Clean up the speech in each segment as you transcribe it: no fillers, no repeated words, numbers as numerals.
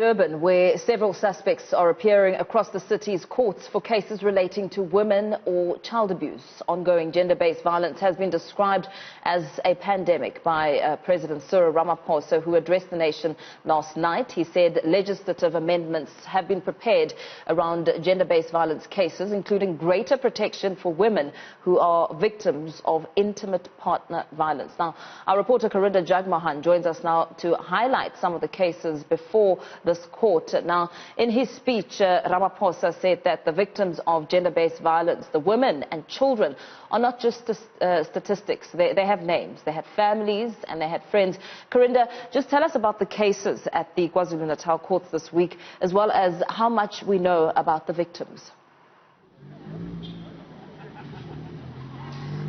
Durban, where several suspects are appearing across the city's courts for cases relating to women or child abuse. Ongoing gender-based violence has been described as a pandemic by President Cyril Ramaphosa, who addressed the nation last night. He said legislative amendments have been prepared around gender-based violence cases, including greater protection for women who are victims of intimate partner violence. Now, our reporter Karinda Jagmohan joins us now to highlight some of the cases before this court. Now, in his speech, Ramaphosa said that the victims of gender-based violence, the women and children, are not just statistics. They have names, they have families, and they have friends. Karinda, just tell us about the cases at the KwaZulu-Natal courts this week, as well as how much we know about the victims.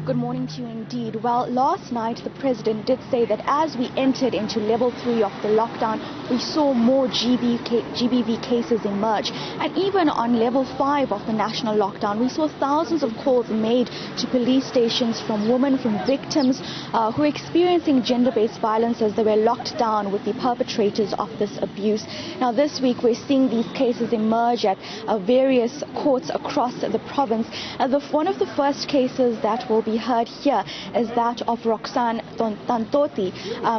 Good morning to you indeed. Well, last night the president did say that as we entered into level 3 of the lockdown, we saw more GBV cases emerge. And even on level 5 of the national lockdown, we saw thousands of calls made to police stations from women, from victims who are experiencing gender-based violence as they were locked down with the perpetrators of this abuse. Now, this week we're seeing these cases emerge at various courts across the province. One of the first cases that will be heard here is that of Roxanne Tantoti.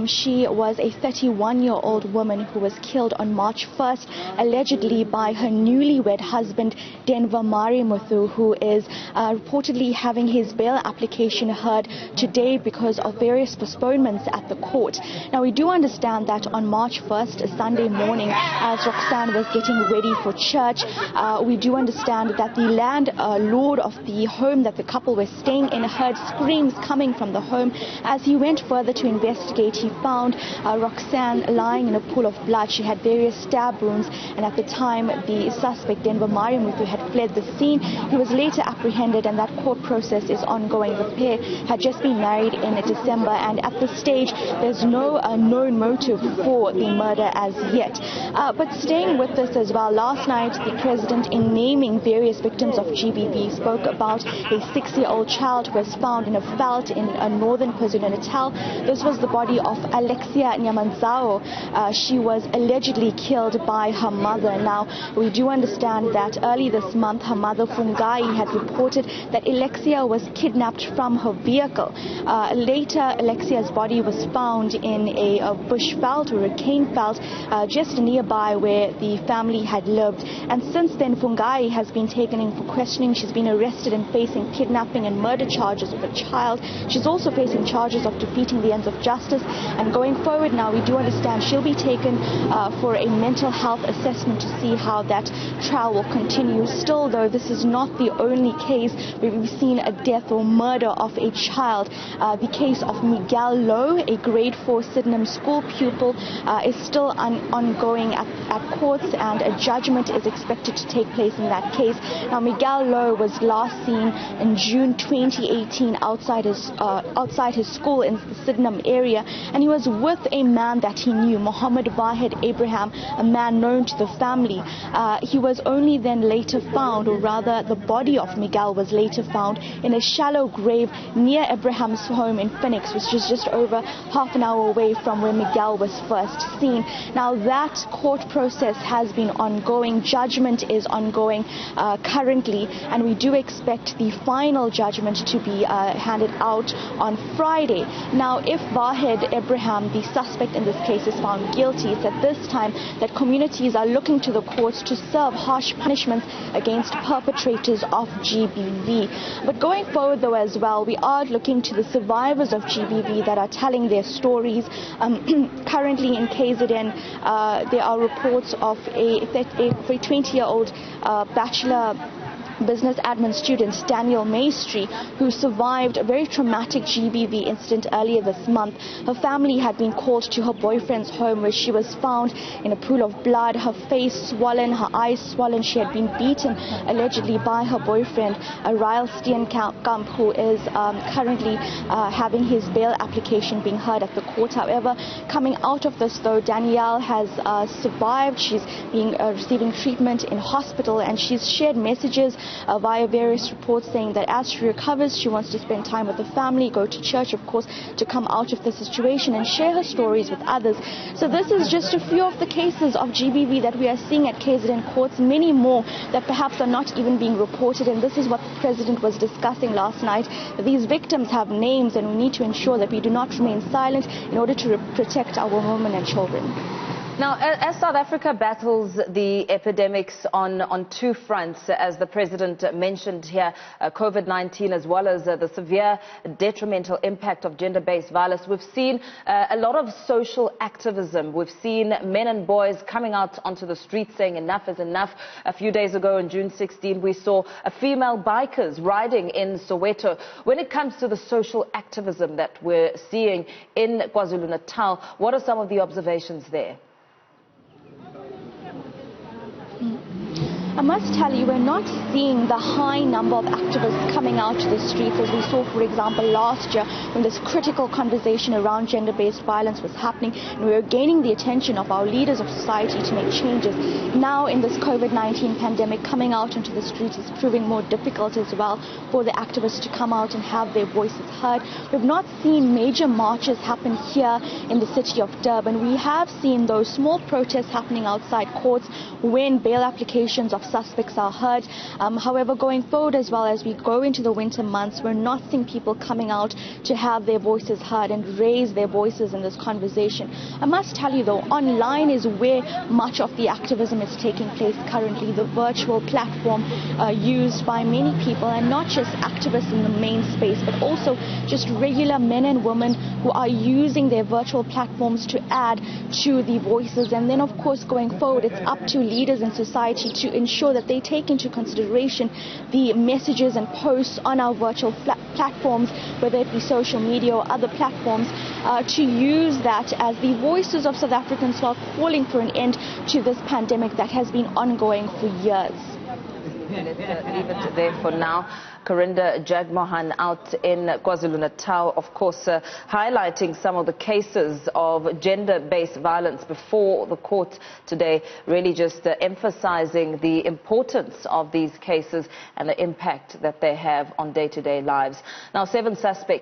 She was a 31-year-old woman who was killed on March 1st, allegedly by her newlywed husband, Denver Marimuthu, who is reportedly having his bail application heard today because of various postponements at the court. Now, we do understand that on March 1st, a Sunday morning, as Roxanne was getting ready for church, we do understand that the landlord of the home that the couple were staying in heard screams coming from the home. As he went further to investigate, he found Roxanne lying in a pool of blood. She had various stab wounds, and at the time the suspect, Denver Marimuthu, had fled the scene. He was later apprehended, and that court process is ongoing. The pair had just been married in December, and at this stage there's no known motive for the murder as yet. But staying with this as well, last night the president, in naming various victims of GBV, spoke about a 6-year-old child who was found in a veld in northern KwaZulu-Natal. This was the body of Alexia Nyamanzao. She was allegedly killed by her mother. Now, we do understand that early this month, her mother, Fungai, had reported that Alexia was kidnapped from her vehicle. Later, Alexia's body was found in a bush veld or a cane veld just nearby where the family had lived. And since then, Fungai has been taken in for questioning. She's been arrested and facing kidnapping and murder charges of a child. She's also facing charges of defeating the ends of justice. And going forward now, we do understand she'll be taken for a mental health assessment to see how that trial will continue. Still, though, this is not the only case where we've seen a death or murder of a child. The case of Miguel Lowe, a grade 4 Sydenham school pupil, is still ongoing at courts, and a judgment is expected to take place in that case. Now, Miguel Lowe was last seen in June 2018 outside his school in the Sydenham area, and he was with a man that he knew, Mohammed Wahid Abraham, a man known to the family. He was only then later found, or rather the body of Miguel was later found in a shallow grave near Abraham's home in Phoenix, which is just over half an hour away from where Miguel was first seen. Now, that court process has been ongoing. Judgment is ongoing currently, and we do expect the final judgment to be handed out on Friday. Now, if Wahid Abraham, the suspect in this case, is found guilty, it's at this time that communities are looking to the courts to serve harsh punishments against perpetrators of GBV. But going forward, though, as well, we are looking to the survivors of GBV that are telling their stories. Currently in KZN, there are reports of a 20-year-old bachelor business admin student, Daniel Maestri, who survived a very traumatic GBV incident earlier this month. Her family had been called to her boyfriend's home, where she was found in a pool of blood, her face swollen, her eyes swollen. She had been beaten allegedly by her boyfriend, Ryle Steenkamp, who is currently having his bail application being heard at the court. However, coming out of this, though, Danielle has survived. She's been receiving treatment in hospital, and she's shared messages via various reports, saying that as she recovers, she wants to spend time with the family, go to church, of course, to come out of the situation and share her stories with others. So this is just a few of the cases of GBV that we are seeing at KZN courts, many more that perhaps are not even being reported, and this is what the President was discussing last night. These victims have names, and we need to ensure that we do not remain silent in order to protect our women and children. Now, as South Africa battles the epidemics on two fronts, as the President mentioned here, COVID-19 as well as the severe detrimental impact of gender-based violence, we've seen a lot of social activism. We've seen men and boys coming out onto the streets saying enough is enough. A few days ago on June 16, we saw female bikers riding in Soweto. When it comes to the social activism that we're seeing in KwaZulu-Natal, what are some of the observations there? I must tell you, we're not seeing the high number of activists coming out to the streets as we saw, for example, last year when this critical conversation around gender-based violence was happening and we were gaining the attention of our leaders of society to make changes. Now, in this COVID-19 pandemic, coming out into the streets is proving more difficult as well for the activists to come out and have their voices heard. We've not seen major marches happen here in the city of Durban. We have seen those small protests happening outside courts when bail applications of suspects are heard. However, going forward as well, as we go into the winter months, we're not seeing people coming out to have their voices heard and raise their voices in this conversation. I must tell you though, online is where much of the activism is taking place currently, the virtual platform used by many people, and not just activists in the main space, but also just regular men and women who are using their virtual platforms to add to the voices. And then of course, going forward, it's up to leaders in society to ensure that they take into consideration the messages and posts on our virtual platforms, whether it be social media or other platforms, to use that as the voices of South Africans who are calling for an end to this pandemic that has been ongoing for years. Let's leave it there for now. Karinda Jagmohan out in KwaZulu-Natal, of course, highlighting some of the cases of gender-based violence before the court today, really just emphasizing the importance of these cases and the impact that they have on day-to-day lives. Now, 7 suspects